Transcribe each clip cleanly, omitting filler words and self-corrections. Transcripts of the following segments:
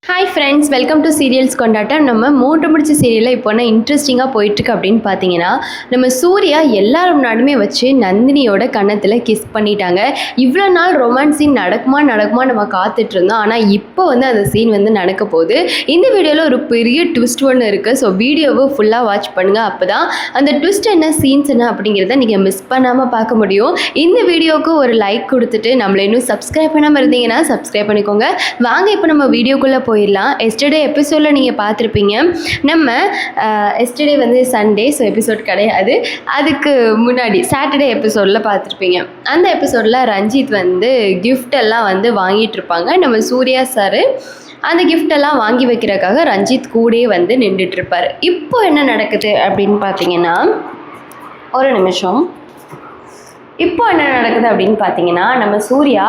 Hi friends, welcome to serials கொண்டாட்டம். நம்ம மூன்று முடிச்ச சீரியலில் இப்போ என்ன இன்ட்ரெஸ்டிங்காக போயிட்டுருக்கு அப்படின்னு பார்த்தீங்கன்னா, நம்ம சூர்யா எல்லாரும் முன்னாடியுமே வச்சு நந்தினியோட கன்னத்தில் கிஸ் பண்ணிட்டாங்க. இவ்வளோ நாள் ரொமான்ஸ் சீன் நடக்குமா நம்ம காத்துட்ருந்தோம். ஆனால் இப்போ வந்து அந்த சீன் வந்து நடக்க போகுது. இந்த வீடியோவில் ஒரு பெரிய ட்விஸ்ட் ஒன்று இருக்குது. ஸோ வீடியோவை ஃபுல்லாக வாட்ச் பண்ணுங்கள். அப்போ தான் அந்த ட்விஸ்ட் என்ன, சீன்ஸ் என்ன அப்படிங்கிறத நீங்கள் மிஸ் பண்ணாமல் பார்க்க முடியும். இந்த வீடியோவுக்கு ஒரு லைக் கொடுத்துட்டு நம்மளை இன்னும் சப்ஸ்கிரைப் பண்ணாமல் இருந்தீங்கன்னா சப்ஸ்கிரைப் பண்ணிக்கோங்க. வாங்க இப்போ நம்ம வீடியோக்குள்ளே போயிடலாம். எஸ்டர்டே எபிசோடில் நீங்கள் பார்த்துருப்பீங்க. நம்ம எஸ்டர்டே வந்து சண்டே, ஸோ எபிசோட் கிடையாது. அதுக்கு முன்னாடி சாட்டர்டே எபிசோடில் பார்த்துருப்பீங்க. அந்த எபிசோடில் ரஞ்சித் வந்து கிஃப்டெல்லாம் வந்து வாங்கிட்டு இருப்பாங்க. நம்ம சூர்யா சார் அந்த கிஃப்டெல்லாம் வாங்கி வைக்கிறதுக்காக ரஞ்சித் கூடயே வந்து நின்றுட்டுருப்பார். இப்போ என்ன நடக்குது அப்படின்னு பார்த்தீங்கன்னா, ஒரு நிமிஷம். இப்போ என்ன நடக்குது அப்படின்னு பார்த்தீங்கன்னா, நம்ம சூர்யா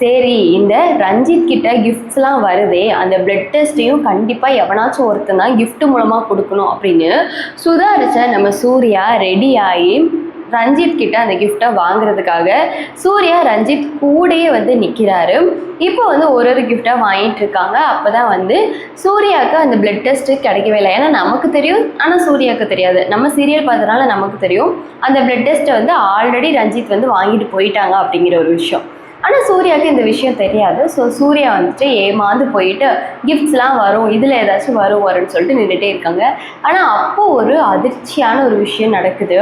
சரி இந்த ரஞ்சித் கிட்ட கிஃப்ட்ஸ்லாம் வருதே, அந்த பிளட் டெஸ்ட்டையும் கண்டிப்பாக எவனாச்சும் ஒருத்தன் தான் கிஃப்ட் மூலமாக கொடுக்கணும் அப்படின்னு சுதாரிச்ச நம்ம சூர்யா ரெடி ஆகி ரஞ்சித் கிட்ட அந்த கிஃப்டை வாங்குறதுக்காக சூர்யா ரஞ்சித் கூடயே வந்து நிற்கிறாரு. இப்போ வந்து ஒரு கிஃப்டாக வாங்கிட்டு இருக்காங்க. அப்போ தான் வந்து சூர்யாவுக்கு அந்த பிளட் டெஸ்ட்டு கிடைக்கவே இல்லை. ஏன்னா நமக்கு தெரியும், ஆனால் சூர்யாவுக்கு தெரியாது. நம்ம சீரியல் பார்த்ததுனால நமக்கு தெரியும் அந்த பிளட் டெஸ்ட்டை வந்து ஆல்ரெடி ரஞ்சித் வந்து வாங்கிட்டு போயிட்டாங்க அப்படிங்கிற ஒரு விஷயம். ஆனால் சூர்யாவுக்கு இந்த விஷயம் தெரியாது. ஸோ சூர்யா வந்துட்டு ஏமாந்து போயிட்டு கிஃப்ட்ஸ்லாம் வரும், இதில் ஏதாச்சும் வரும்னு சொல்லிட்டு நின்றுட்டே இருக்காங்க. ஆனால் அப்போது ஒரு அதிர்ச்சியான ஒரு விஷயம் நடக்குது.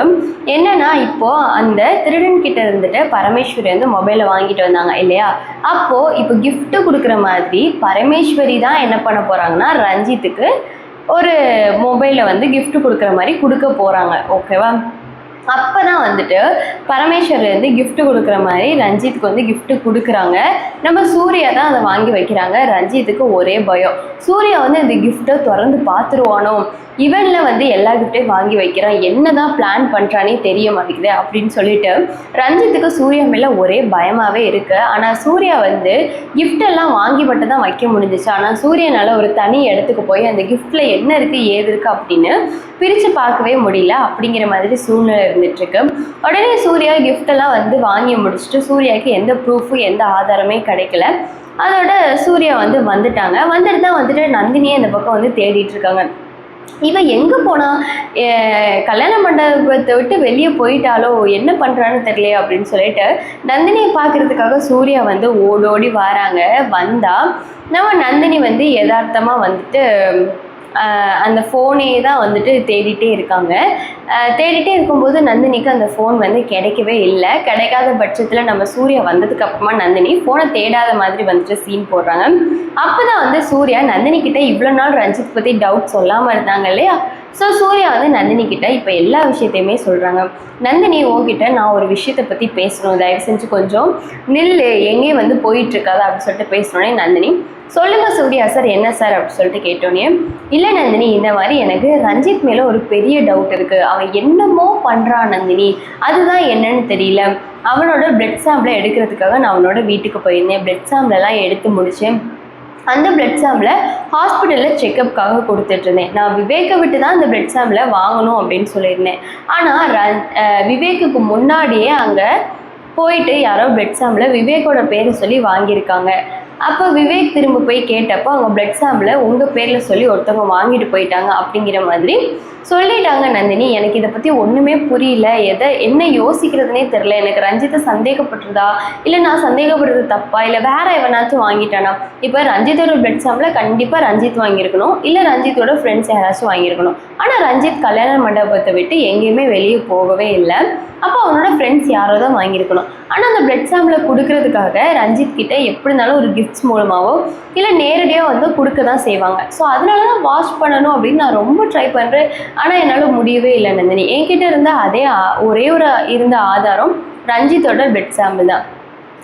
என்னென்னா, இப்போது அந்த திருடன்கிட்ட இருந்துட்டு பரமேஸ்வரி வந்து மொபைலை வாங்கிட்டு வந்தாங்க இல்லையா? அப்போது இப்போ கிஃப்ட்டு கொடுக்குற மாதிரி பரமேஸ்வரி தான் என்ன பண்ண போகிறாங்கன்னா, ரஞ்சித்துக்கு ஒரு மொபைலை வந்து கிஃப்ட் கொடுக்குற மாதிரி கொடுக்க போகிறாங்க. ஓகேவா? அப்போ தான் வந்துட்டு பரமேஸ்வர் வந்து கிஃப்ட்டு கொடுக்குற மாதிரி ரஞ்சித்துக்கு வந்து கிஃப்ட்டு கொடுக்குறாங்க. நம்ம சூர்யா தான் அதை வாங்கி வைக்கிறாங்க. ரஞ்சித்துக்கு ஒரே பயம், சூர்யா வந்து இந்த கிஃப்ட்டை திறந்து பார்த்துருவானோ, இவனில் வந்து எல்லா கிஃப்ட்டையும் வாங்கி வைக்கிறான், என்ன தான் பிளான் பண்ணுறானே தெரிய மாட்டேங்குது அப்படின்னு சொல்லிட்டு ரஞ்சித்துக்கு சூர்யா மேலே ஒரே பயமாகவே இருக்குது. ஆனால் சூர்யா வந்து கிஃப்டெல்லாம் வாங்கி மட்டும் தான் வைக்க முடிஞ்சிச்சு. ஆனால் சூர்யானால் ஒரு தனி இடத்துக்கு போய் அந்த கிஃப்டில் என்ன இருக்குது ஏது இருக்குது அப்படின்னு பிரித்து பார்க்கவே முடியல. அப்படிங்கிற மாதிரி சூழ்நிலை இருந்துகிட்ருக்கு. உடனே சூர்யா கிஃப்டெல்லாம் வந்து வாங்கி முடிச்சுட்டு சூர்யாவுக்கு எந்த ப்ரூஃபும் எந்த ஆதாரமே கிடைக்கல. அதோட சூர்யா வந்து வந்துட்டு தான் நந்தினியே இந்த பக்கம் வந்து தேடிட்டு இருக்காங்க. இவன் எங்கே போனால், கல்யாண மண்டபத்தை விட்டு வெளியே போயிட்டாலோ, என்ன பண்ணுறான்னு தெரியலையே அப்படின்னு சொல்லிட்டு நந்தினியை பார்க்குறதுக்காக சூர்யா வந்து ஓடோடி வராங்க. வந்தால் நம்ம நந்தினி வந்து யதார்த்தமாக வந்துட்டு அந்த ஃபோனே தான் வந்துட்டு தேடிட்டே இருக்காங்க. தேடிட்டே இருக்கும்போது நந்தினிக்கு அந்த ஃபோன் வந்து கிடைக்கவே இல்லை. கிடைக்காத பட்சத்தில் நம்ம சூர்யா வந்ததுக்கு அப்புறமா நந்தினி ஃபோனை தேடாத மாதிரி வந்துட்டு சீன் போடுறாங்க. அப்போ தான் வந்து சூர்யா நந்தினி கிட்ட இவ்வளோ நாள் ரஞ்சித் பற்றி டவுட் சொல்லாமல் இருந்தாங்க இல்லையா? ஸோ சூர்யா வந்து நந்தினி கிட்ட இப்போ எல்லா விஷயத்தையுமே சொல்கிறாங்க. நந்தினி உங்ககிட்ட நான் ஒரு விஷயத்தை பற்றி பேசணும், தயவு செஞ்சு கொஞ்சம் நில்லு, எங்கேயும் வந்து போயிட்டுருக்காது அப்படின்னு சொல்லிட்டு பேசணுன்னே நந்தினி சொல்லுங்கள் சூர்யா சார், என்ன சார் அப்படின்னு சொல்லிட்டு கேட்டோன்னே, இல்லை நந்தினி, இந்த மாதிரி எனக்கு ரஞ்சித் மேலே ஒரு பெரிய டவுட் இருக்குது. அவன் என்னமோ பண்ணுறான் நந்தினி, அதுதான் என்னன்னு தெரியல. அவனோட பிளட் சாம்பிளை எடுக்கிறதுக்காக நான் அவனோட வீட்டுக்கு போயிருந்தேன். பிளட் சாம்பிளெல்லாம் எடுத்து முடித்தேன். அந்த பிளட் சாம்பிளை ஹாஸ்பிட்டலில் செக்கப்புக்காக கொடுத்துட்ருந்தேன். நான் விவேக்கை விட்டு தான் அந்த பிளட் சாம்பிளை வாங்கணும் அப்படின்னு சொல்லியிருந்தேன். ஆனால் விவேக்குக்கு முன்னாடியே அங்கே போயிட்டு யாரோ பிளட் சாம்பிளை விவேக்கோட பேரை சொல்லி வாங்கியிருக்காங்க. அப்போ விவேக் திரும்ப போய் கேட்டப்போ அவங்க பிளட் சாம்பிளை உங்கள் பேரில் சொல்லி ஒருத்தவங்க வாங்கிட்டு போயிட்டாங்க அப்படிங்கிற மாதிரி சொல்லிட்டாங்க. நந்தினி, எனக்கு இதை பற்றி ஒன்றுமே புரியல, என்ன யோசிக்கிறதுனே தெரில. எனக்கு ரஞ்சித்தை சந்தேகப்பட்டுருதா, இல்லை நான் சந்தேகப்படுறது தப்பா, இல்லை வேற எவனாச்சும் வாங்கிட்டானா? இப்போ ரஞ்சித்தோட பிளட் சாம்பிளை கண்டிப்பாக ரஞ்சித் வாங்கியிருக்கணும், இல்லை ரஞ்சித்தோட ஃப்ரெண்ட்ஸ் யாராச்சும் வாங்கியிருக்கணும். ஆனால் ரஞ்சித் கல்யாண மண்டபத்தை விட்டு எங்கேயுமே வெளியே போகவே இல்லை. அப்போ அவனோட ஃப்ரெண்ட்ஸ் யாரோ தான் வாங்கியிருக்கணும். ஆனால் அந்த பிளட் சாம்பிளை கொடுக்கறதுக்காக ரஞ்சித் கிட்ட எப்படி இருந்தாலும் ஒரு கிஃப்ட்ஸ் மூலமாகவோ இல்லை நேரடியாக வந்து கொடுக்க தான் செய்வாங்க. ஸோ அதனால தான் வாஷ் பண்ணணும் அப்படின்னு நான் ரொம்ப ட்ரை பண்ணுறேன். ஆனால் என்னால் முடியவே இல்லை நந்தினி. என்கிட்ட இருந்த அதே ஒரே ஒரு இருந்த ஆதாரம் ரஞ்சித்தோட பிளட் சாம்பிள் தான்.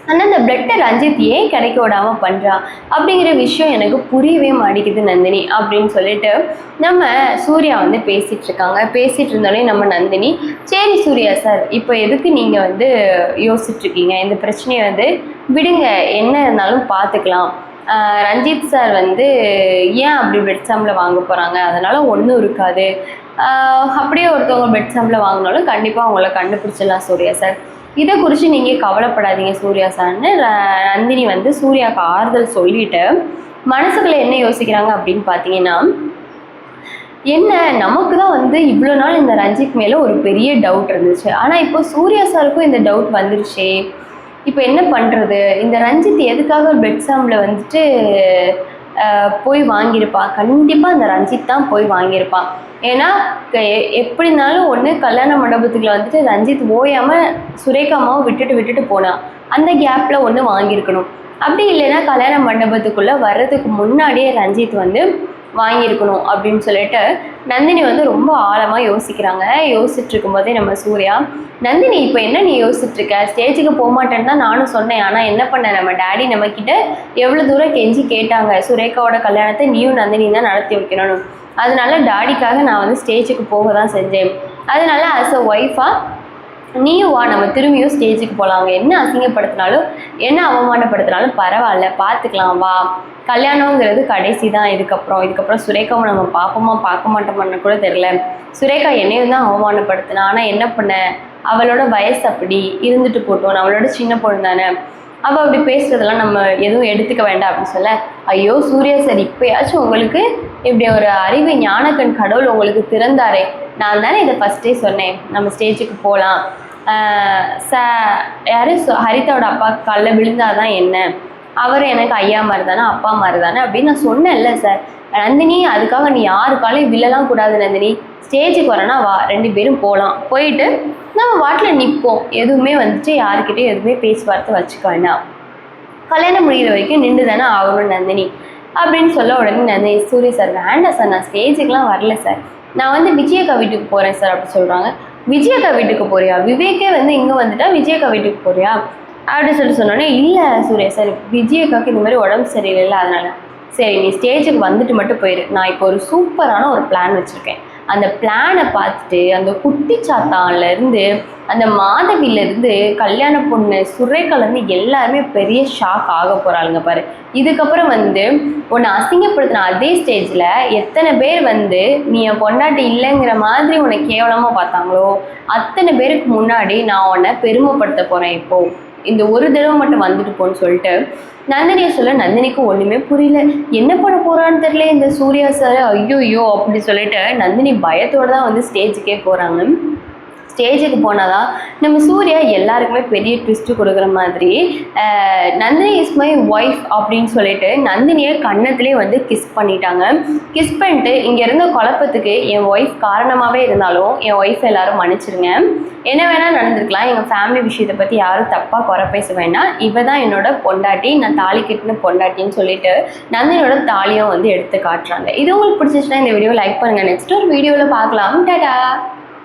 ஆனால் அந்த பிளட்டை ரஞ்சித் ஏன் கிடைக்க விடாமல் பண்ணுறான் அப்படிங்கிற விஷயம் எனக்கு புரியவே மாட்டேங்குது நந்தினி அப்படின்னு சொல்லிட்டு நம்ம சூர்யா வந்து பேசிகிட்டு இருந்தோடனே நம்ம நந்தினி, சரி சூர்யா சார், இப்போ எதுக்கு நீங்கள் வந்து யோசிச்சுட்ருக்கீங்க, இந்த பிரச்சனையை வந்து விடுங்க, என்ன இருந்தாலும் பார்த்துக்கலாம். ரஞ்சித் சார் வந்து ஏன் அப்படி பிளட் சாம்பிளை வாங்க போகிறாங்க, அதனால் ஒன்றும் இருக்காது. அப்படியே ஒருத்தவங்க பிளட் சாம்பிளை வாங்கினாலும் கண்டிப்பாக அவங்கள கண்டுபிடிச்சிடலாம் சூர்யா சார், இதை குறித்து நீங்கள் கவலைப்படாதீங்க சூர்யா சார்னு நந்தினி வந்து சூர்யாவுக்கு ஆறுதல் சொல்லிவிட்டு மனசுக்குள்ளே என்ன யோசிக்கிறாங்க அப்படின்னு பார்த்தீங்கன்னா, என்ன நமக்கு தான் வந்து இவ்வளோ நாள் இந்த ரஞ்சித் மேலே ஒரு பெரிய டவுட் இருந்துச்சு. ஆனால் இப்போ சூர்யா சாருக்கும் இந்த டவுட் வந்துருச்சே, இப்போ என்ன பண்ணுறது? இந்த ரஞ்சித் எதுக்காக பெட்சாமில் வந்துட்டு போய் வாங்கியிருப்பான்? கண்டிப்பாக அந்த ரஞ்சித் தான் போய் வாங்கியிருப்பான். ஏன்னா எப்படினாலும் ஒன்று கல்யாண மண்டபத்துக்குள்ள வந்துட்டு ரஞ்சித் ஓயாமல் சுரேகாமாவை விட்டுட்டு போனான். அந்த கேப்பில் ஒன்று வாங்கியிருக்கணும். அப்படி இல்லைன்னா கல்யாண மண்டபத்துக்குள்ளே வர்றதுக்கு முன்னாடியே ரஞ்சித் வந்து வாங்கியிருக்கணும் அப்படின்னு சொல்லிட்டு நந்தினி வந்து ரொம்ப ஆழமாக யோசிக்கிறாங்க. யோசிச்சுட்டு இருக்கும்போதே நம்ம சூர்யா, நந்தினி இப்போ என்ன நீ யோசிச்சுட்டு இருக்க? ஸ்டேஜுக்கு போக மாட்டேன்னு தான் நானும் சொன்னேன். ஆனால் என்ன பண்ண, நம்ம டேடி நம்மக்கிட்ட எவ்வளோ தூரம் கெஞ்சி கேட்டாங்க, சுரேகாவோட கல்யாணத்தை நீயும் நந்தினி தான் நடத்தி வைக்கணும். அதனால டாடிக்காக நான் வந்து ஸ்டேஜுக்கு போக தான் செஞ்சேன். அதனால ஆஸ் அ ஒய்ஃபாக நீயும் வா, நம்ம திரும்பியும் ஸ்டேஜுக்கு போகலாம். அவங்க என்ன அசிங்கப்படுத்தினாலும் என்ன அவமானப்படுத்தினாலும் பரவாயில்ல, பார்த்துக்கலாம், வா. கல்யாணங்கிறது கடைசி தான். இதுக்கப்புறம் சுரேகாவை நம்ம பார்ப்போமா பார்க்க மாட்டோமான்னு கூட தெரில. சுரேகா என்னையும் தான் அவமானப்படுத்தினா. ஆனால் என்ன பண்ண, அவளோட வயசு அப்படி இருந்துட்டு போட்டோம், அவளோட சின்ன பொண்ணு தானே, அவள் அப்படி பேசுகிறதெல்லாம் நம்ம எதுவும் எடுத்துக்க வேண்டாம் அப்படின்னு சொல்ல, ஐயோ சூர்யா சார், இப்போயாச்சும் உங்களுக்கு இப்படி ஒரு அறிவு ஞானக்கண் கடவுள் உங்களுக்கு திறந்தாரே. நான் தானே இதை ஃபஸ்ட்டே சொன்னேன், நம்ம ஸ்டேஜுக்கு போகலாம். யார் ஹரிதாவோட அப்பா காலில் விழுந்தாதான் என்ன, அவர் எனக்கு ஐயா மாதிரி தானே அப்பா மாதிரி தானே அப்படின்னு நான் சொன்னேன்ல சார். நந்தினி, அதுக்காக நீ யாருக்காலையும் விழலாம் கூடாது நந்தினி. ஸ்டேஜுக்கு வரேன்னா வா, 2 பேரும் போகலாம். போயிட்டு நம்ம வாட்டில் நிற்போம். எதுவுமே வந்துட்டு யாருக்கிட்டையும் எதுவுமே பேச்சுவார்த்தை வச்சுக்க வேண்டாம். கல்யாணம் முடிகிற வரைக்கும் நின்று தானே ஆகணும் நந்தினி அப்படின்னு சொல்ல உடனே நந்தினி, சூரிய சார் வேண்டாம் சார், நான் ஸ்டேஜுக்கெலாம் வரல சார், நான் வந்து விஜயக்கா வீட்டுக்கு போகிறேன் சார் அப்படி சொல்கிறாங்க. விஜயக்கா வீட்டுக்கு போறியா? விவேக்கே வந்து இங்கே வந்துட்டா விஜயக்கா வீட்டுக்கு போறியா அப்படின்னு சொன்னோன்னே, இல்லை சூர்யா சார், விஜயக்காவுக்கு இந்த மாதிரி உடம்பு சரியில்லை, அதனால. சரி, நீ ஸ்டேஜுக்கு வந்துட்டு மட்டும் போயிரு. நான் இப்போ ஒரு சூப்பரான ஒரு பிளான் வச்சுருக்கேன். அந்த பிளானை பார்த்துட்டு அந்த குட்டி சாத்தான்லேருந்து அந்த மாதவிலேருந்து கல்யாண பொண்ணு சுரேகாலேருந்து எல்லாருமே பெரிய ஷாக் ஆக போகிறாளுங்க பாரு. இதுக்கப்புறம் வந்து உன்னை அசிங்கப்படுத்தின அதே ஸ்டேஜில் எத்தனை பேர் வந்து நீ என் பொண்டாட்டி இல்லைங்கிற மாதிரி உன்னை கேவலமாக பார்த்தாங்களோ அத்தனை பேருக்கு முன்னாடி நான் உன்னை பெருமைப்படுத்த போகிறேன். இப்போது இந்த ஒரு தடவை மட்டும் வந்துட்டு போன்னு சொல்லிட்டு நந்தினியை சொல்ல, நந்தினிக்கு ஒன்றுமே புரியல. என்ன பண்ண போகிறான்னு தெரியல இந்த சூர்யா சார், ஐயோ அப்படி சொல்லிட்டு நந்தினி பயத்தோடு தான் வந்து ஸ்டேஜுக்கே போகிறாங்க. ஸ்டேஜுக்கு போனால் தான் நம்ம சூர்யா எல்லாருக்குமே பெரிய ட்விஸ்ட்டு கொடுக்குற மாதிரி நந்தினி இஸ் மை ஒய்ஃப் அப்படின்னு சொல்லிட்டு நந்தினியை கன்னத்துலேயே வந்து கிஸ் பண்ணிட்டாங்க. கிஸ் பண்ணிட்டு இங்கே இருந்த குழப்பத்துக்கு என் ஒய்ஃப் காரணமாகவே இருந்தாலும் என் ஒய்ஃப் எல்லோரும் மன்னிச்சிருங்க, என்ன வேணால் நடந்திருக்கலாம், எங்கள் ஃபேமிலி விஷயத்தை பற்றி யாரும் தப்பாக குறை பேச வேண்டாம், இவ தான் என்னோட பொண்டாட்டி, நான் தாலி கட்டின பொண்டாட்டின்னு சொல்லிட்டு நந்தினியோட தாலியும் வந்து எடுத்து காட்டுறாங்க. இது உங்களுக்கு பிடிச்சிச்சுன்னா இந்த வீடியோ லைக் பண்ணுங்கள். நெக்ஸ்ட் ஒரு வீடியோவில் பார்க்கலாம். டாடா.